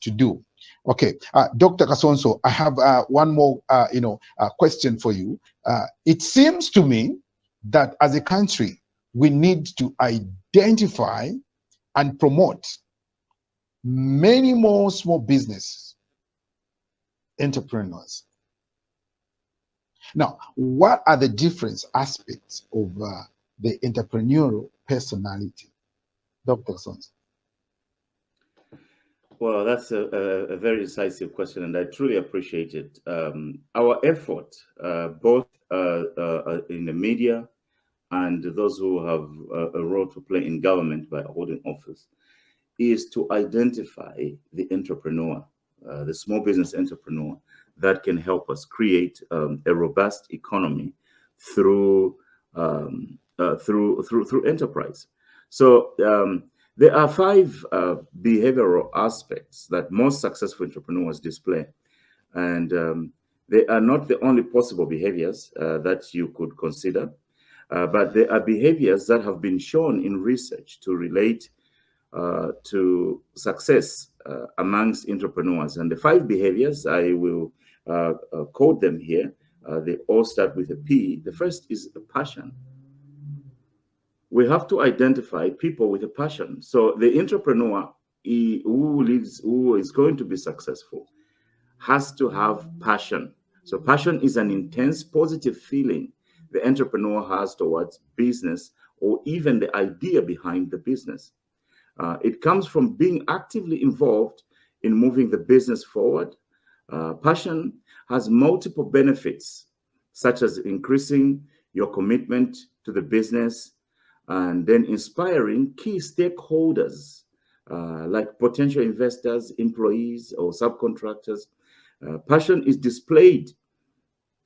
to do. Okay, Dr. Kasonso, I have one more, question for you. It seems to me that as a country, we need to identify and promote many more small business entrepreneurs. Now, what are the different aspects of the entrepreneurial personality, Dr. Kasonso? Well, that's a very decisive question, and I truly appreciate it. Our effort, both in the media and those who have a role to play in government by holding office, is to identify the entrepreneur, the small business entrepreneur that can help us create a robust economy through enterprise. So there are 5 behavioral aspects that most successful entrepreneurs display, and they are not the only possible behaviors that you could consider, but there are behaviors that have been shown in research to relate to success amongst entrepreneurs. And the 5 behaviors, I will quote them here. They all start with a P. The first is a passion. We have to identify people with a passion. So the entrepreneur who is going to be successful has to have passion. So passion is an intense positive feeling the entrepreneur has towards business, or even the idea behind the business. It comes from being actively involved in moving the business forward. Passion has multiple benefits, such as increasing your commitment to the business, and then inspiring key stakeholders like potential investors, employees, or subcontractors. Passion is displayed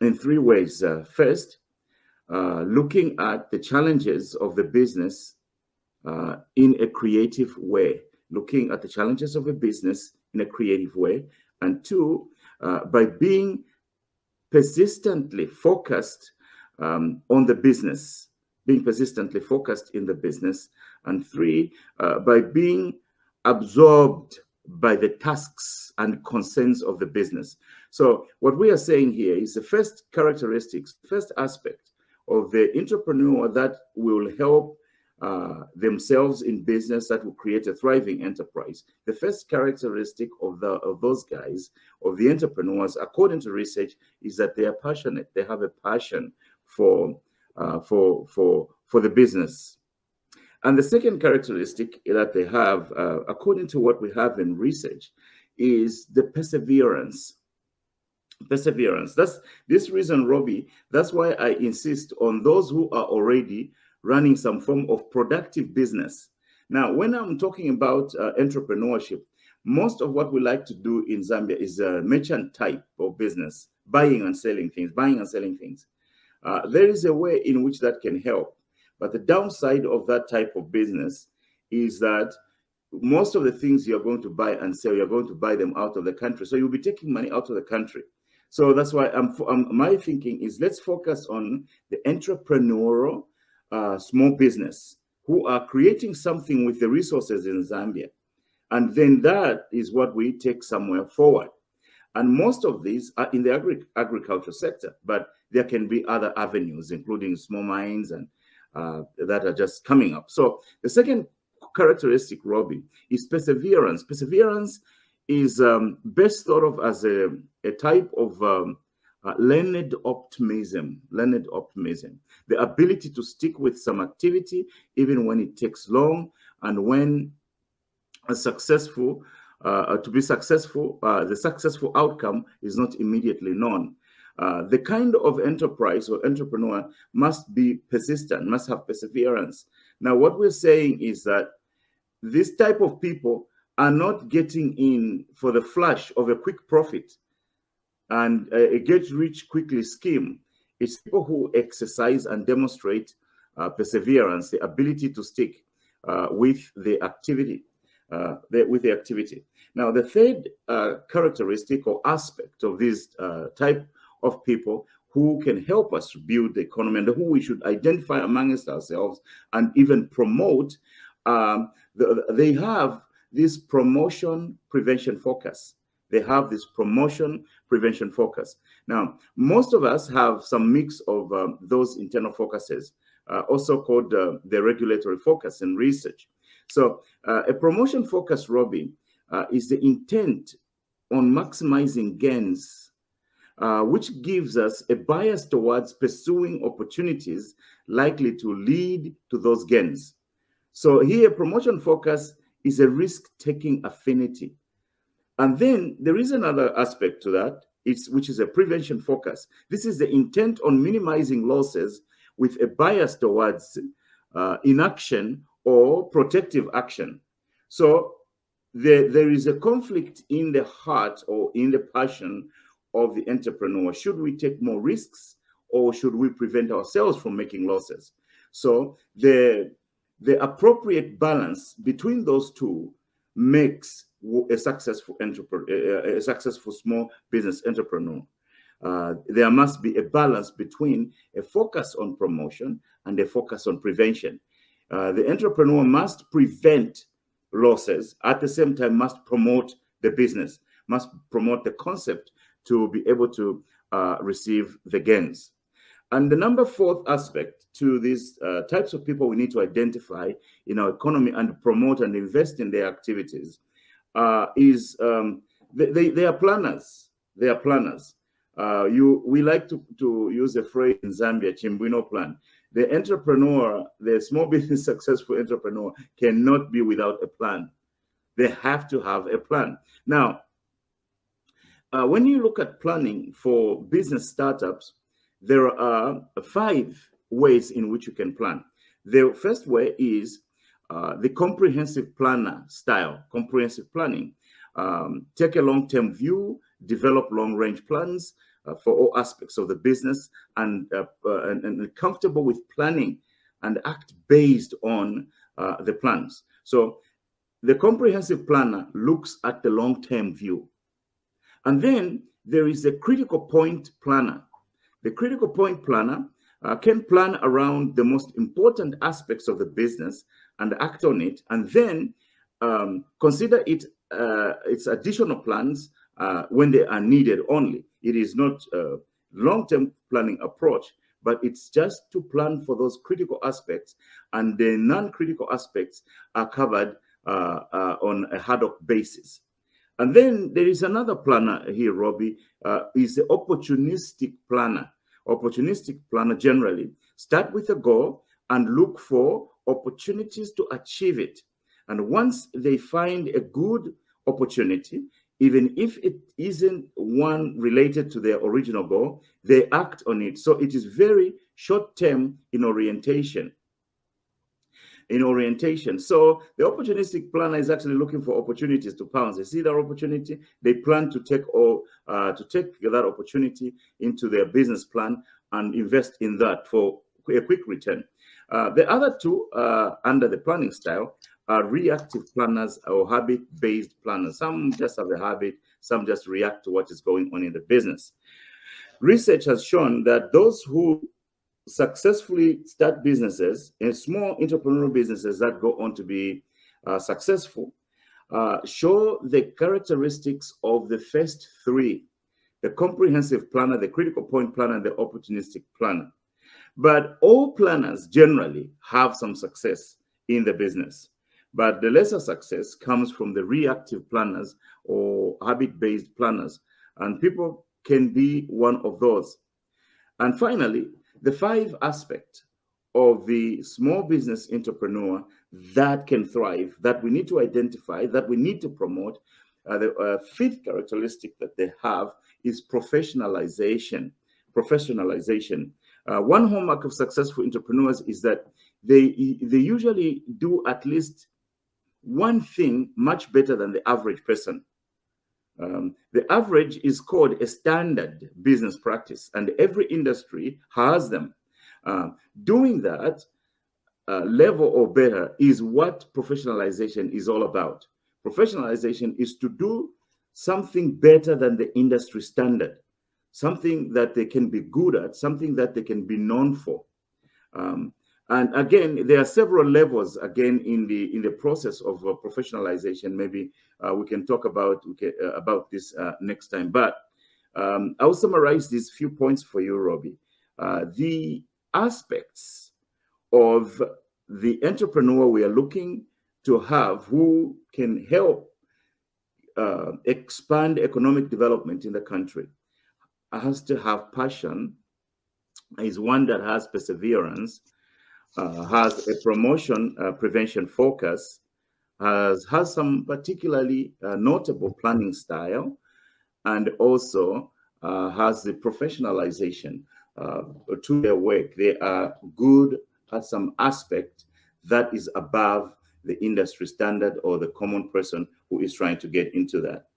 in 3 ways. First, looking at the challenges of the business in a creative way, looking at the challenges of a business in a creative way. And 2, by being persistently focused on the business, being persistently focused in the business. And 3, by being absorbed by the tasks and concerns of the business. So what we are saying here is the first characteristics, first aspect of the entrepreneur that will help themselves in business, that will create a thriving enterprise. The first characteristic of those guys, of the entrepreneurs, according to research, is that they are passionate. They have a passion for the business. And the second characteristic that they have, according to what we have in research, is the perseverance. Perseverance. That's this reason, Robbie. That's why I insist on those who are already running some form of productive business. Now, when I'm talking about entrepreneurship, most of what we like to do in Zambia is a merchant type of business, buying and selling things. There is a way in which that can help. But the downside of that type of business is that most of the things you're going to buy and sell, you're going to buy them out of the country. So you'll be taking money out of the country. So that's why my thinking is, let's focus on the entrepreneurial small business who are creating something with the resources in Zambia. And then that is what we take somewhere forward. And most of these are in the agriculture sector, but there can be other avenues, including small mines and that are just coming up. So the second characteristic, Robbie, is perseverance. Perseverance is best thought of as a type of learned optimism. The ability to stick with some activity even when it takes long, and when the successful outcome is not immediately known. The kind of enterprise or entrepreneur must be persistent, must have perseverance. Now, what we're saying is that this type of people are not getting in for the flash of a quick profit and a get-rich-quickly scheme. It's people who exercise and demonstrate perseverance, the ability to stick with the activity. Now, the third characteristic or aspect of this type of people who can help us to build the economy, and who we should identify amongst ourselves and even promote, they have this promotion prevention focus. They have this promotion prevention focus. Now, most of us have some mix of those internal focuses, also called the regulatory focus in research. So a promotion focus, Robbie, is the intent on maximizing gains, which gives us a bias towards pursuing opportunities likely to lead to those gains. So here, promotion focus is a risk-taking affinity. And then there is another aspect to that, which is a prevention focus. This is the intent on minimizing losses with a bias towards inaction or protective action. So there is a conflict in the heart or in the passion of the entrepreneur. Should we take more risks, or should we prevent ourselves from making losses? So the appropriate balance between those two makes a successful a successful small business entrepreneur. There must be a balance between a focus on promotion and a focus on prevention. The entrepreneur must prevent losses, at the same time must promote the business, must promote the concept to be able to receive the gains. And the number fourth aspect to these types of people we need to identify in our economy and promote and invest in their activities is they are planners. They are planners. We like to use a phrase in Zambia, Chimbwino plan. The entrepreneur, the small business successful entrepreneur cannot be without a plan. They have to have a plan. Now, when you look at planning for business startups, there are 5 ways in which you can plan. The first way is the comprehensive planner style, comprehensive planning. Take a long-term view, develop long-range plans for all aspects of the business, and comfortable with planning and act based on the plans. So the comprehensive planner looks at the long-term view. And then there is a critical point planner. The critical point planner can plan around the most important aspects of the business and act on it, and then consider its additional plans when they are needed only. It is not a long-term planning approach, but it's just to plan for those critical aspects, and the non-critical aspects are covered on a ad hoc basis. And then there is another planner here, Robbie, is the opportunistic planner. Opportunistic planner generally start with a goal and look for opportunities to achieve it. And once they find a good opportunity, even if it isn't one related to their original goal, they act on it. So it is very short-term in orientation. So the opportunistic planner is actually looking for opportunities to pounce. They see that opportunity, they plan to take that opportunity into their business plan and invest in that for a quick return. The other two under the planning style are reactive planners or habit-based planners. Some just have a habit, some just react to what is going on in the business. Research has shown that those who successfully start businesses and small entrepreneurial businesses that go on to be successful show the characteristics of the first 3: the comprehensive planner, the critical point planner, and the opportunistic planner. But all planners generally have some success in the business, but the lesser success comes from the reactive planners or habit-based planners, and people can be one of those. And finally, the 5 aspects of the small business entrepreneur that can thrive, that we need to identify, that we need to promote. The 5th characteristic that they have is professionalization. One hallmark of successful entrepreneurs is that they usually do at least one thing much better than the average person. The average is called a standard business practice, and every industry has them. Doing that level or better is what professionalization is all about. Professionalization is to do something better than the industry standard, something that they can be good at, something that they can be known for. And again, there are several levels again in the process of professionalization. Maybe we can talk about this next time. But I'll summarize these few points for you, Robbie. The aspects of the entrepreneur we are looking to have who can help expand economic development in the country has to have passion, is one that has perseverance, has a promotion prevention focus, has some particularly notable planning style, and also has the professionalization to their work. They are good at some aspect that is above the industry standard or the common person who is trying to get into that.